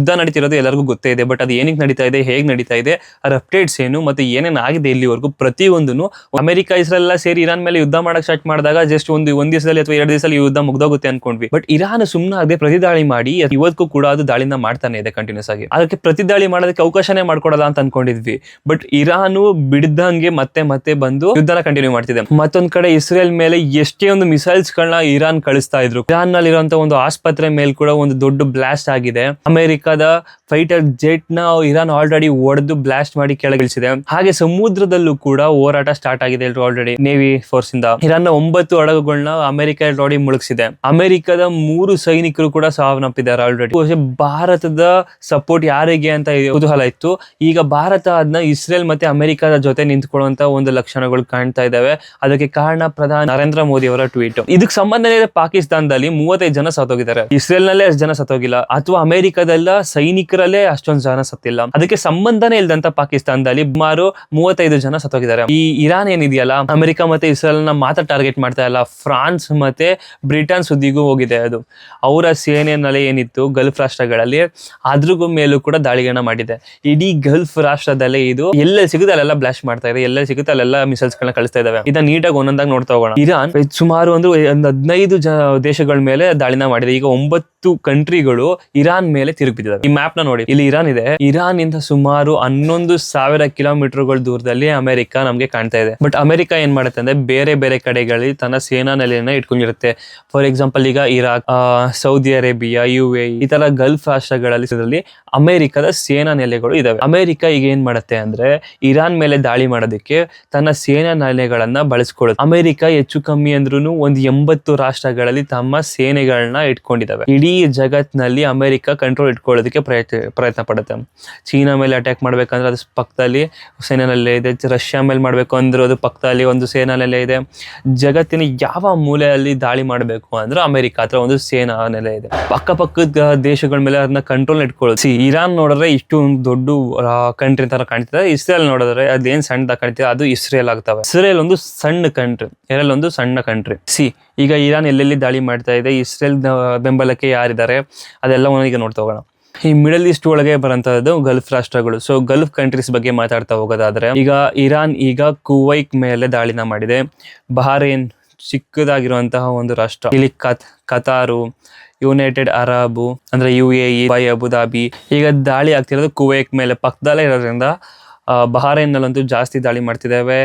ಯುದ್ಧ ನಡೀತಿರೋದು ಎಲ್ಲರಿಗೂ ಗೊತ್ತೇ ಇದೆ. ಬಟ್ ಅದು ಏನಕ್ಕೆ ನಡೀತಾ ಇದೆ, ಹೇಗೆ ನಡೀತಾ ಇದೆ, ಅದರ ಅಪ್ಡೇಟ್ಸ್ ಏನು ಮತ್ತೆ ಏನೇನು ಆಗಿದೆ ಇಲ್ಲಿವರೆಗೂ ಪ್ರತಿಯೊಂದನ್ನು ಅಮೆರಿಕ ಇಸ್ರೇಲ್ ಎಲ್ಲ ಸೇರಿ ಇರಾನ್ ಮೇಲೆ ಯುದ್ಧ ಮಾಡಕ್ ಸ್ಟಾರ್ಟ್ ಮಾಡಿದಾಗ ಜಸ್ಟ್ ಒಂದ್ ದಿವಸದಲ್ಲಿ ಅಥವಾ 2 ದಿವಸದಲ್ಲಿ ಯುದ್ಧ ಮುಗ್ದೋಗುತ್ತೆ ಅನ್ಕೊಂಡ್ವಿ. ಬಟ್ ಇರಾನ್ ಸುಮ್ಮನೆ ಪ್ರತಿ ದಾಳಿ ಮಾಡಿ ಇವತ್ತಿಗೂ ಕೂಡ ಅದು ದಾಳಿನ ಮಾಡ್ತಾನೆ ಇದೆ ಕಂಟಿನ್ಯೂಸ್ ಆಗಿ. ಅದಕ್ಕೆ ಪ್ರತಿ ದಾಳಿ ಮಾಡೋದಕ್ಕೆ ಅವಕಾಶನೇ ಮಾಡ್ಕೊಡಲ್ಲ ಅಂತ ಅನ್ಕೊಂಡಿದ್ವಿ. ಬಟ್ ಇರಾನು ಬಿಡ್ದಂಗೆ ಮತ್ತೆ ಮತ್ತೆ ಬಂದು ಯುದ್ಧನ ಕಂಟಿನ್ಯೂ ಮಾಡ್ತಿದೆ. ಮತ್ತೊಂದ್ ಕಡೆ ಇಸ್ರೇಲ್ ಮೇಲೆ ಎಷ್ಟೇ ಒಂದು ಮಿಸೈಲ್ಸ್ ಗಳನ್ನ ಇರಾನ್ ಕಳಿಸ್ತಾ ಇದ್ರು. ಇರಾನ್ ನಲ್ಲಿ ಇರುವಂತ ಒಂದು ಆಸ್ಪತ್ರೆ ಮೇಲೆ ಕೂಡ ಒಂದು ದೊಡ್ಡ ಬ್ಲಾಸ್ಟ್ ಆಗಿದೆ. ಅಮೆರಿಕದ ಫೈಟರ್ ಜೆಟ್ ನ ಇರಾನ್ ಆಲ್ರೆಡಿ ಒಡೆದು ಬ್ಲಾಸ್ಟ್ ಮಾಡಿ ಕೆಳಗಿಳಿಸಿದೆ. ಹಾಗೆ ಸಮುದ್ರದಲ್ಲೂ ಕೂಡ ಹೋರಾಟ ಸ್ಟಾರ್ಟ್ ಆಗಿದೆ ಆಲ್ರೆಡಿ ನೇವಿ ಫೋರ್ಸ್ ಇಂದ. ಇರಾನ್ 9 ಹಡಗುಗಳನ್ನ ಅಮೆರಿಕ ಆಲ್ರೆಡಿ ಮುಳುಗಿಸಿದೆ. ಅಮೆರಿಕದ 3 ಸೈನಿಕರು ಕೂಡ ಸಾವನ್ನಪ್ಪಿದ್ದಾರೆ ಆಲ್ರೆಡಿ. ಭಾರತದ ಸಪೋರ್ಟ್ ಯಾರಿಗೆ ಅಂತ ಕುತೂಹಲ ಇತ್ತು. ಈಗ ಭಾರತ ಅದನ್ನ ಇಸ್ರೇಲ್ ಮತ್ತೆ ಅಮೆರಿಕದ ಜೊತೆ ನಿಂತ್ಕೊಳ್ಳುವಂತ ಒಂದು ಲಕ್ಷಣಗಳು ಕಾಣ್ತಾ ಇದಾವೆ. ಅದಕ್ಕೆ ಕಾರಣ ಪ್ರಧಾನಿ ನರೇಂದ್ರ ಮೋದಿ ಅವರ ಟ್ವೀಟ್. ಇದಕ್ಕೆ ಸಂಬಂಧ ಇದೆ, ಪಾಕಿಸ್ತಾನದಲ್ಲಿ 35 ಜನ ಸತ್ತೋಗಿದ್ದಾರೆ. ಇಸ್ರೇಲ್ ನಲ್ಲೇ ಅಷ್ಟು ಜನ ಸತ್ತೋಗಿಲ್ಲ, ಅಥವಾ ಅಮೆರಿಕದಲ್ಲ ಸೈನಿಕರಲ್ಲೇ ಅಷ್ಟೊಂದು ಜನ ಸತ್ತಿಲ್ಲ. ಅದಕ್ಕೆ ಸಂಬಂಧನೇ ಇಲ್ದಂತ ಪಾಕಿಸ್ತಾನದಲ್ಲಿ ಸುಮಾರು 35 ಜನ ಸತ್ತೋಗಿದ್ದಾರೆ. ಈ ಇರಾನ್ ಏನಿದೆಯಲ್ಲ, ಅಮೆರಿಕ ಮತ್ತೆ ಇಸ್ರೇಲ್ ನ ಮಾತ್ರ ಟಾರ್ಗೆಟ್ ಮಾಡ್ತಾ ಇಲ್ಲ, ಫ್ರಾನ್ಸ್ ಮತ್ತೆ ಬ್ರಿಟನ್ ಸುದ್ದಿಗೂ ಹೋಗಿದೆ. ಅದು ಅವರ ಸೇನೆಯಲ್ಲಿ ಏನಿತ್ತು ಗಲ್ಫ್ ರಾಷ್ಟ್ರಗಳಲ್ಲಿ ಅದ್ರ ಮೇಲೂ ಕೂಡ ದಾಳಿಗಳನ್ನ ಮಾಡಿದೆ. ಇಡೀ ಗಲ್ಫ್ ರಾಷ್ಟ್ರದಲ್ಲೇ ಇದು ಎಲ್ಲ ಸಿಗುತ್ತೆ ಅಲ್ಲೆಲ್ಲ ಬ್ಲಾಸ್ಟ್ ಮಾಡ್ತಾ ಇದೆ, ಎಲ್ಲ ಸಿಗುತ್ತೆ ಅಲ್ಲೆಲ್ಲ ಮಿಸೈಲ್ಸ್ ಗಳನ್ನ ಕಳಿಸ್ತಾ ಇದಾವೆ. ಇದನ್ನ ನೀಟಾಗಿ ಒಂದೊಂದಾಗಿ ನೋಡ್ತಾ ಹೋಗೋಣ. ಇರಾನ್ ಸುಮಾರು ಒಂದು 15 ದೇಶಗಳ ಮೇಲೆ ದಾಳಿನ ಮಾಡಿದೆ. ಈಗ 9 ಕಂಟ್ರಿಗಳು ಇರಾನ್ ಮೇಲೆ ತಿರುಗಿಬಿಟ್ಟಿದೆ. ಈ ಮ್ಯಾಪ್ ನ ನೋಡಿ, ಇಲ್ಲಿ ಇರಾನ್ ಇದೆ. ಇರಾನ್ ಇಂದ ಸುಮಾರು 11,000 ಕಿಲೋಮೀಟರ್ಗಳ ದೂರದಲ್ಲಿ ಅಮೆರಿಕ ನಮ್ಗೆ ಕಾಣ್ತಾ ಇದೆ. ಬಟ್ ಅಮೆರಿಕ ಏನ್ ಮಾಡುತ್ತೆ ಅಂದ್ರೆ ಬೇರೆ ಬೇರೆ ಕಡೆಗಳಲ್ಲಿ ತನ್ನ ಸೇನಾ ನೆಲೆಯನ್ನ ಇಟ್ಕೊಂಡಿರುತ್ತೆ. ಫಾರ್ ಎಕ್ಸಾಂಪಲ್ ಈಗ ಇರಾಕ್, ಸೌದಿ ಅರೇಬಿಯಾ, UAE ಈ ತರ ಗಲ್ಫ್ ರಾಷ್ಟ್ರಗಳಲ್ಲಿ ಅಮೆರಿಕದ ಸೇನಾ ನೆಲೆಗಳು ಇದಾವೆ. ಅಮೆರಿಕ ಈಗ ಏನ್ ಮಾಡುತ್ತೆ ಅಂದ್ರೆ ಇರಾನ್ ಮೇಲೆ ದಾಳಿ ಮಾಡೋದಕ್ಕೆ ತನ್ನ ಸೇನಾ ನೆಲೆಗಳನ್ನ ಬಳಸ್ಕೊಳ್ಳುತ್ತೆ. ಅಮೆರಿಕ ಹೆಚ್ಚು ಕಮ್ಮಿ ಅಂದ್ರೂ ಒಂದು 80 ರಾಷ್ಟ್ರಗಳಲ್ಲಿ ತಮ್ಮ ಸೇನೆಗಳನ್ನ ಇಟ್ಕೊಂಡಿದ್ದಾವೆ. ಇಡೀ ಜಗತ್ನಲ್ಲಿ ಅಮೆರಿಕ ಕಂಟ್ರೋಲ್ ಇಟ್ಕೊಳ್ಳೋದಕ್ಕೆ ಪ್ರಯತ್ನ ಪಡುತ್ತೆ. ಚೀನಾ ಮೇಲೆ ಅಟ್ಯಾಕ್ ಮಾಡ್ಬೇಕಂದ್ರೆ ಅದು ಪಕ್ಕದಲ್ಲಿ ಸೇನಾ ನೆಲೆ ಇದೆ. ರಷ್ಯಾ ಮೇಲೆ ಮಾಡ್ಬೇಕು ಅಂದ್ರೆ ಅದು ಪಕ್ಕದಲ್ಲಿ ಒಂದು ಸೇನಾ ನೆಲೆ ಇದೆ. ಜಗತ್ತಿನ ಯಾವ ಮೂಲೆಯಲ್ಲಿ ದಾಳಿ ಮಾಡಬೇಕು ಅಂದ್ರೆ ಅಮೆರಿಕ ಹತ್ರ ಒಂದು ಸೇನಾ ನೆಲೆ ಇದೆ. ಪಕ್ಕದ ದೇಶಗಳ ಮೇಲೆ ಅದನ್ನ ಕಂಟ್ರೋಲ್ ಇಟ್ಕೊಳ್ಳೋದು. ಇರಾನ್ ನೋಡಿದ್ರೆ ಇಷ್ಟು ದೊಡ್ಡ ಕಂಟ್ರಿ ತರ ಕಾಣ್ತಿದೆ. ಇಸ್ರೇಲ್ ನೋಡಿದ್ರೆ ಅದೇನ್ ಸಣ್ಣದಾಗ ಕಾಣ್ತಿದೆ ಅದು ಇಸ್ರೇಲ್ ಆಗ್ತವೆ. ಇಸ್ರೇಲ್ ಒಂದು ಸಣ್ಣ ಕಂಟ್ರಿ, ಇಸ್ರೇಲ್ ಒಂದು ಸಣ್ಣ ಕಂಟ್ರಿ. ಈಗ ಇರಾನ್ ಎಲ್ಲೆಲ್ಲಿ ದಾಳಿ ಮಾಡ್ತಾ ಇದೆ, ಇಸ್ರೇಲ್ ಬೆಂಬಲಕ್ಕೆ ಯಾರಿದ್ದಾರೆ ಅದೆಲ್ಲ ಈಗ ನೋಡ್ತಾ ಹೋಗೋಣ. ಈ ಮಿಡಲ್ ಈಸ್ಟ್ ಒಳಗೆ ಬರೋಂಥದ್ದು ಗಲ್ಫ್ ರಾಷ್ಟ್ರಗಳು. ಸೊ ಗಲ್ಫ್ ಕಂಟ್ರೀಸ್ ಬಗ್ಗೆ ಮಾತಾಡ್ತಾ ಹೋಗೋದಾದ್ರೆ, ಈಗ ಇರಾನ್ ಈಗ ಕುವೈತ್ ಮೇಲೆ ದಾಳಿನ ಮಾಡಿದೆ. ಬಹರೇನ್ ಚಿಕ್ಕದಾಗಿರುವಂತಹ ಒಂದು ರಾಷ್ಟ್ರ. ಇಲ್ಲಿ ಕತಾರು, ಯುನೈಟೆಡ್ ಅರಬ್ ಅಂದ್ರೆ UAE, ಅಬುದಾಬಿ ಈಗ ದಾಳಿ ಆಗ್ತಿರೋದು ಕುವೈತ್ ಮೇಲೆ ಪಕ್ಕದಲ್ಲೇ ಇರೋದ್ರಿಂದ ಬಹರೇನ್ ನಲ್ಲಂತೂ ಜಾಸ್ತಿ ದಾಳಿ ಮಾಡ್ತಿದ್ದಾವೆ.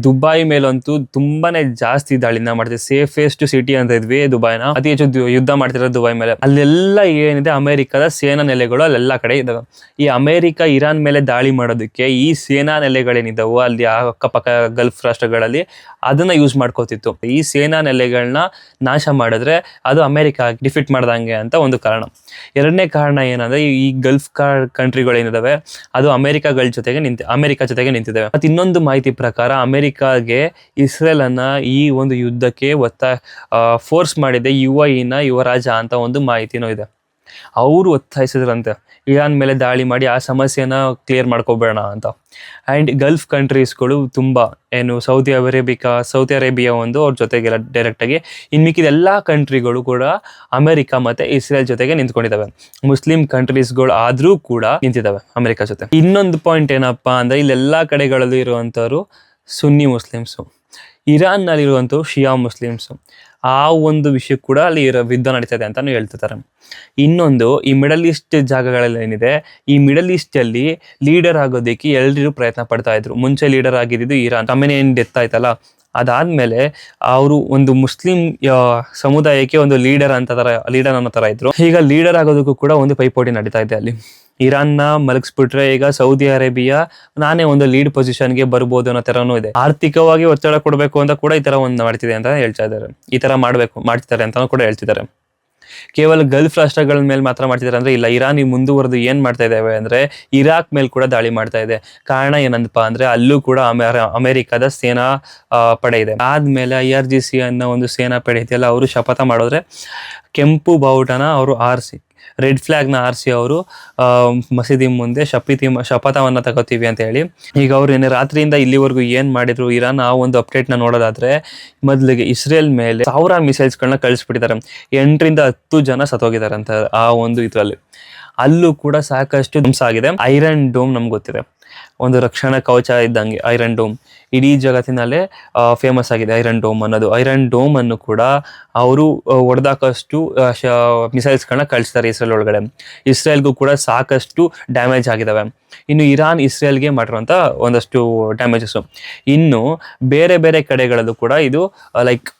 ದುಬೈ ಮೇಲಂತೂ ತುಂಬಾನೇ ಜಾಸ್ತಿ ದಾಳಿನ ಮಾಡ್ತಿದೆ. ಸೇಫೆಸ್ಟ್ ಸಿಟಿ ಅಂತ ಇದ್ವಿ ದುಬೈನ, ಅತಿ ಹೆಚ್ಚು ಯುದ್ಧ ಮಾಡ್ತಿರೋದು ದುಬೈ ಮೇಲೆ. ಅಲ್ಲೆಲ್ಲ ಏನಿದೆ ಅಮೆರಿಕದ ಸೇನಾ ನೆಲೆಗಳು ಅಲ್ಲೆಲ್ಲ ಕಡೆ ಇದಾವೆ. ಈ ಅಮೆರಿಕ ಇರಾನ್ ಮೇಲೆ ದಾಳಿ ಮಾಡೋದಕ್ಕೆ ಈ ಸೇನಾ ನೆಲೆಗಳೇನಿದಾವೋ ಅಲ್ಲಿ ಅಕ್ಕಪಕ್ಕ ಗಲ್ಫ್ ರಾಷ್ಟ್ರಗಳಲ್ಲಿ ಅದನ್ನ ಯೂಸ್ ಮಾಡ್ಕೋತಿತ್ತು. ಈ ಸೇನಾ ನೆಲೆಗಳನ್ನ ನಾಶ ಮಾಡಿದ್ರೆ ಅದು ಅಮೆರಿಕ ಡಿಫೀಟ್ ಮಾಡ್ದಂಗೆ ಅಂತ ಒಂದು ಕಾರಣ. ಎರಡನೇ ಕಾರಣ ಏನಂದ್ರೆ ಈ ಗಲ್ಫ್ ಕಂಟ್ರಿಗಳು ಏನಿದಾವೆ ಅದು ಅಮೆರಿಕ ಜೊತೆಗೆ ನಿಂತಿದ್ದಾವೆ. ಮತ್ತೆ ಇನ್ನೊಂದು ಮಾಹಿತಿ ಪ್ರಕಾರ ಅಮೆರಿಕಾಗೆ ಇಸ್ರೇಲ್ ಅನ್ನ ಈ ಒಂದು ಯುದ್ಧಕ್ಕೆ ಫೋರ್ಸ್ ಮಾಡಿದೆ UAE ನ ಯುವರಾಜ ಅಂತ ಒಂದು ಮಾಹಿತಿನೂ ಇದೆ. ಅವರು ಒತ್ತಾಯಿಸಿದ್ರಂತೆ ಇರಾನ್ ಮೇಲೆ ದಾಳಿ ಮಾಡಿ ಆ ಸಮಸ್ಯೆನ ಕ್ಲಿಯರ್ ಮಾಡ್ಕೋಬೇಡ ಅಂತ. ಅಂಡ್ ಗಲ್ಫ್ ಕಂಟ್ರೀಸ್ಗಳು ತುಂಬಾ ಸೌದಿ ಅರೇಬಿಯಾ ಒಂದು ಅವ್ರ ಜೊತೆಗೆಲ್ಲ ಡೈರೆಕ್ಟ್ ಆಗಿ ಮಿಕ್ಕಿದ ಎಲ್ಲಾ ಕಂಟ್ರಿಗಳು ಕೂಡ ಅಮೆರಿಕ ಮತ್ತೆ ಇಸ್ರೇಲ್ ಜೊತೆಗೆ ನಿಂತ್ಕೊಂಡಿದ್ದಾವೆ. ಮುಸ್ಲಿಂ ಕಂಟ್ರೀಸ್ಗಳು ಆದ್ರೂ ಕೂಡ ನಿಂತಿದ್ದಾವೆ ಅಮೆರಿಕ ಜೊತೆ. ಇನ್ನೊಂದು ಪಾಯಿಂಟ್ ಏನಪ್ಪಾ ಅಂದ್ರೆ ಇಲ್ಲೆಲ್ಲಾ ಕಡೆಗಳಲ್ಲೂ ಇರುವಂತವ್ರು ಸುನ್ನಿ ಮುಸ್ಲಿಮ್ಸು, ಇರಾನ್ ನಲ್ಲಿ ಇರುವಂತವ್ರು ಶಿಯಾ ಮುಸ್ಲಿಮ್ಸು. ಆ ಒಂದು ವಿಷಯ ಕೂಡ ಅಲ್ಲಿ ಯುದ್ಧ ನಡೀತದೆ ಅಂತಾನು ಹೇಳ್ತಿದ್ದಾರೆ. ಇನ್ನೊಂದು ಈ ಮಿಡಲ್ ಈಸ್ಟ್ ಜಾಗಗಳಲ್ಲಿ ಏನಿದೆ, ಈ ಮಿಡಲ್ ಈಸ್ಟ್ ಅಲ್ಲಿ ಲೀಡರ್ ಆಗೋದಕ್ಕೆ ಎಲ್ಲರೂ ಪ್ರಯತ್ನ ಪಡ್ತಾ ಇದ್ರು. ಮುಂಚೆ ಲೀಡರ್ ಆಗಿದ್ದು ಇರಾನ್, ಖಮೇನಿ ಡೆತ್ ಆಯ್ತಲ್ಲ, ಅದಾದ್ಮೇಲೆ ಅವರು ಒಂದು ಮುಸ್ಲಿಂ ಸಮುದಾಯಕ್ಕೆ ಒಂದು ಲೀಡರ್ ಅನ್ನೋ ತರ ಇದ್ರು. ಈಗ ಲೀಡರ್ ಆಗೋದಕ್ಕೂ ಕೂಡ ಒಂದು ಪೈಪೋಟಿ ನಡೀತಾ ಇದೆ ಅಲ್ಲಿ. ಇರಾನ್ನ ಮಲಗಿಸ್ಬಿಟ್ರೆ ಈಗ ಸೌದಿ ಅರೇಬಿಯಾ ನಾನೇ ಒಂದು ಲೀಡ್ ಪೊಸಿಷನ್ಗೆ ಬರ್ಬೋದು ಅನ್ನೋ ತರನೂ ಇದೆ. ಆರ್ಥಿಕವಾಗಿ ಒತ್ತಡ ಕೊಡಬೇಕು ಅಂತ ಕೂಡ ಈ ತರ ಒಂದು ಮಾಡ್ತಿದೆ ಅಂತ ಹೇಳ್ತಾ ಇದ್ದಾರೆ. ಈ ತರ ಮಾಡ್ತಿದ್ದಾರೆ ಅಂತ ಕೂಡ ಹೇಳ್ತಿದ್ದಾರೆ. ಕೇವಲ ಗಲ್ಫ್ ರಾಷ್ಟ್ರಗಳ ಮೇಲೆ ಮಾತ್ರ ಮಾಡ್ತಿದ್ದಾರೆ ಅಂದ್ರೆ ಇಲ್ಲ, ಇರಾನ್ ಮುಂದುವರೆದು ಏನ್ ಮಾಡ್ತಾ ಇದ್ದಾವೆ ಅಂದ್ರೆ ಇರಾಕ್ ಮೇಲೆ ಕೂಡ ದಾಳಿ ಮಾಡ್ತಾ ಇದೆ. ಕಾರಣ ಏನಂದಪ್ಪ ಅಂದ್ರೆ ಅಲ್ಲೂ ಕೂಡ ಅಮೆರಿಕದ ಸೇನಾ ಪಡೆ ಇದೆ. ಆದ್ಮೇಲೆ IRGC ಅನ್ನೋ ಒಂದು ಸೇನಾ ಪಡೆ ಇದೆಯಲ್ಲ, ಅವರು ಶಪಥ ಮಾಡಿದ್ರೆ ಕೆಂಪು ಬಾವುಟನ ಅವರು ಆರಿಸಿ, ರೆಡ್ ಫ್ಲಾಗ್ ನ ಆರಿಸಿ ಅವರು ಮಸೀದಿ ಮುಂದೆ ಶಪಥವನ್ನ ತಗೋತೀವಿ ಅಂತ ಹೇಳಿ. ಈಗ ಅವ್ರು ರಾತ್ರಿಯಿಂದ ಇಲ್ಲಿವರೆಗೂ ಏನ್ ಮಾಡಿದ್ರು ಇರಾನ್, ಆ ಒಂದು ಅಪ್ಡೇಟ್ ನ ನೋಡೋದಾದ್ರೆ ಮೊದಲಿಗೆ ಇಸ್ರೇಲ್ ಮೇಲೆ 1000 ಮಿಸೈಲ್ಸ್ ಗಳನ್ನ ಕಳಿಸ್ಬಿಟ್ಟಿದ್ದಾರೆ. 8 ರಿಂದ 10 ಜನ ಸತ್ತೋಗಿದ್ದಾರೆ ಅಂತ ಆ ಒಂದು ಇದ್ರಲ್ಲಿ. ಅಲ್ಲೂ ಕೂಡ ಸಾಕಷ್ಟು ಧ್ವಂಸ ಆಗಿದೆ. ಐರನ್ ಡೋಮ್ ನಮ್ಗೆ ಗೊತ್ತಿದೆ, ಒಂದು ರಕ್ಷಣಾ ಕವಚ ಇದ್ದಂಗೆ ಐರನ್ ಡೋಮ್ ಇಡೀ ಜಗತ್ತಿನಲ್ಲೇ ಫೇಮಸ್ ಆಗಿದೆ. ಐರನ್ ಡೋಮ್ ಅನ್ನೋದು, ಐರನ್ ಡೋಮ್ ಅನ್ನು ಕೂಡ ಅವರು ಹೊಡೆದಾಕಷ್ಟು ಮಿಸೈಲ್ಸ್ಗಳನ್ನ ಕಳಿಸ್ತಾರೆ ಇಸ್ರೇಲ್ ಒಳಗಡೆ. ಇಸ್ರೇಲ್ಗೂ ಕೂಡ ಸಾಕಷ್ಟು ಡ್ಯಾಮೇಜ್ ಆಗಿದಾವೆ. ಇನ್ನು ಇರಾನ್ ಇಸ್ರೇಲ್ಗೆ ಮಾಡಿರುವಂಥ ಒಂದಷ್ಟು ಡ್ಯಾಮೇಜಸ್. ಇನ್ನು ಬೇರೆ ಬೇರೆ ಕಡೆಗಳಲ್ಲೂ ಕೂಡ ಇದು ಲೈಕ್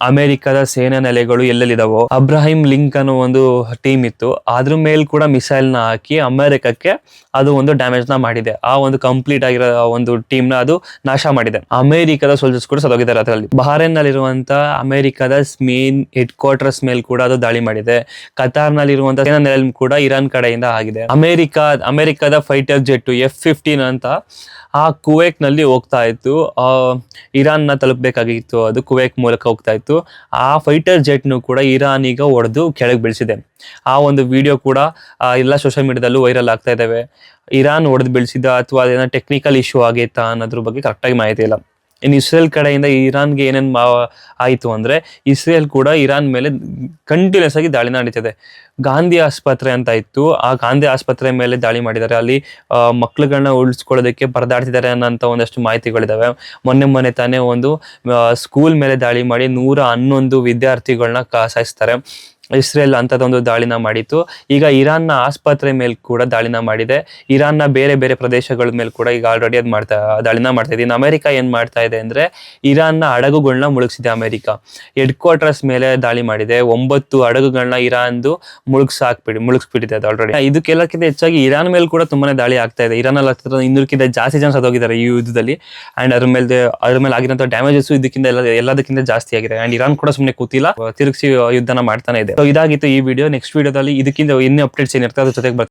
ಅಮೆರಿಕದ ಸೇನಾ ನೆಲೆಗಳು ಎಲ್ಲೆಲ್ಲಿದಾವೋ, ಅಬ್ರಾಹಿಂ ಲಿಂಕ್ ಅನ್ನೋ ಒಂದು ಟೀಮ್ ಇತ್ತು, ಅದ್ರ ಮೇಲೆ ಕೂಡ ಮಿಸೈಲ್ನ ಹಾಕಿ ಅಮೆರಿಕಕ್ಕೆ ಅದು ಒಂದು ಡ್ಯಾಮೇಜ್ನ ಮಾಡಿದೆ. ಆ ಒಂದು ಕಂಪ್ಲೀಟ್ ಆಗಿರೋ ಒಂದು ಟೀಮ್ನ ಅದು ನಾಶ ಮಾಡಿದೆ. ಅಮೆರಿಕದ ಸೋಲ್ಜರ್ಸ್ ಕೂಡ ಸತ್ತೋಗಿದ್ದಾರೆ ಅದರಲ್ಲಿ. ಬಹರೇನ್ ನಲ್ಲಿರುವಂತ ಅಮೆರಿಕದ ಮೇನ್ ಹೆಡ್ ಕ್ವಾರ್ಟರ್ಸ್ ಮೇಲೆ ಕೂಡ ಅದು ದಾಳಿ ಮಾಡಿದೆ. ಕತಾರ್ ನಲ್ಲಿರುವಂತಹ ಸೇನಾ ನೆಲೆ ಕೂಡ ಇರಾನ್ ಕಡೆಯಿಂದ ಆಗಿದೆ. ಅಮೆರಿಕದ ಫೈಟರ್ ಜೆಟ್ F-15 ಅಂತ ಆ ಕುವೈತ್ ನಲ್ಲಿ ಹೋಗ್ತಾ ಇತ್ತು, ಇರಾನ್ ನ ತಲುಪಬೇಕಾಗಿತ್ತು, ಅದು ಕುವೈತ್ ಮೂಲಕ ಹೋಗ್ತಾ ಇತ್ತು. ಆ ಫೈಟರ್ ಜೆಟ್ನು ಕೂಡ ಇರಾನ್ ಈಗ ಹೊಡೆದು ಕೆಳಗೆ ಬೀಳಿಸಿದೆ. ಆ ಒಂದು ವಿಡಿಯೋ ಕೂಡ ಎಲ್ಲ ಸೋಷಿಯಲ್ ಮೀಡಿಯಾದಲ್ಲೂ ವೈರಲ್ ಆಗ್ತಾ ಇದ್ದಾವೆ. ಇರಾನ್ ಹೊಡೆದು ಬೀಳಿಸಿದ ಅಥವಾ ಅದೇನೋ ಟೆಕ್ನಿಕಲ್ ಇಶ್ಯೂ ಆಗೈತಾ ಅನ್ನೋದ್ರ ಬಗ್ಗೆ ಕರೆಕ್ಟಾಗಿ ಮಾಹಿತಿ ಇಲ್ಲ. ಇನ್ನು ಇಸ್ರೇಲ್ ಕಡೆಯಿಂದ ಇರಾನ್ಗೆ ಏನೇನು ಆಯಿತು ಅಂದರೆ, ಇಸ್ರೇಲ್ ಕೂಡ ಇರಾನ್ ಮೇಲೆ ಕಂಟಿನ್ಯೂಸ್ ಆಗಿ ದಾಳಿ ನಡೀತಿದೆ. ಗಾಂಧಿ ಆಸ್ಪತ್ರೆ ಅಂತ ಇತ್ತು, ಆ ಗಾಂಧಿ ಆಸ್ಪತ್ರೆ ಮೇಲೆ ದಾಳಿ ಮಾಡಿದ್ದಾರೆ. ಅಲ್ಲಿ ಮಕ್ಳುಗಳನ್ನ ಉಳಿಸ್ಕೊಳ್ಳೋದಕ್ಕೆ ಪರದಾಡ್ತಿದ್ದಾರೆ ಅನ್ನೋಂಥ ಒಂದಷ್ಟು ಮಾಹಿತಿಗಳಿದಾವೆ. ಮೊನ್ನೆ ತಾನೇ ಒಂದು ಸ್ಕೂಲ್ ಮೇಲೆ ದಾಳಿ ಮಾಡಿ 111 ವಿದ್ಯಾರ್ಥಿಗಳನ್ನ ಸಾಯಿಸ್ತಾರೆ. ಇಸ್ರೇಲ್ ಅಂಥದ್ದೊಂದು ದಾಳಿನ ಮಾಡಿತ್ತು. ಈಗ ಇರಾನ್ನ ಆಸ್ಪತ್ರೆ ಮೇಲೆ ಕೂಡ ದಾಳಿನ ಮಾಡಿದೆ. ಇರಾನ್ನ ಬೇರೆ ಬೇರೆ ಪ್ರದೇಶಗಳ ಮೇಲೆ ಕೂಡ ಈಗ ಆಲ್ರೆಡಿ ಅದು ದಾಳಿನ ಮಾಡ್ತಾ ಇದೆ. ಇನ್ನು ಅಮೆರಿಕ ಏನು ಮಾಡ್ತಾ ಇದೆ ಅಂದರೆ, ಇರಾನ್ನ ಹಡಗುಗಳನ್ನ ಮುಳುಗಿಸಿದೆ. ಹೆಡ್ ಕ್ವಾರ್ಟರ್ಸ್ ಮೇಲೆ ದಾಳಿ ಮಾಡಿದೆ. 9 ಹಡಗುಗಳನ್ನ ಇರಾನ್ದು ಮುಳುಗಿಸ್ಬಿಟ್ಟಿದೆ ಅದು ಆಲ್ರೆಡಿ. ಇದಕ್ಕೆಲ್ಲಕ್ಕಿಂತ ಹೆಚ್ಚಾಗಿ ಇರಾನ್ ಮೇಲೆ ಕೂಡ ತುಂಬಾನೇ ದಾಳಿ ಆಗ್ತಾ ಇದೆ. ಇರಾನ್ ಅಲ್ಲಿ 200ಕ್ಕಿಂತ ಜಾಸ್ತಿ ಜನ ಸತ್ತೋಗಿದ್ದಾರೆ ಈ ಯುದ್ಧದಲ್ಲಿ. ಅಂಡ್ ಅದ್ರ ಮೇಲೆ ಆಗಿರೋಂಥ ಡ್ಯಾಮೇಜಸ್ ಇದಕ್ಕಿಂತ ಎಲ್ಲದಕ್ಕಿಂತ ಜಾಸ್ತಿ ಆಗಿದೆ. ಅಂಡ್ ಇರಾನ್ ಕೂಡ ಸುಮ್ಮನೆ ಕೂತಿಲ್ಲ, ತಿರುಗಿಸಿ ಯುದ್ಧನ ಮಾಡ್ತಾನೆ ಇದೆ. ಇದಾಗಿತ್ತು ಈ ವಿಡಿಯೋ. ನೆಕ್ಸ್ಟ್ ವಿಡಿಯೋದಲ್ಲಿ ಇದಕ್ಕಿಂತ ಇನ್ನೂ ಅಪ್ಡೇಟ್ಸ್ ಏನಿರ್ತದೆ ಅದ್ರ ಜೊತೆಗೆ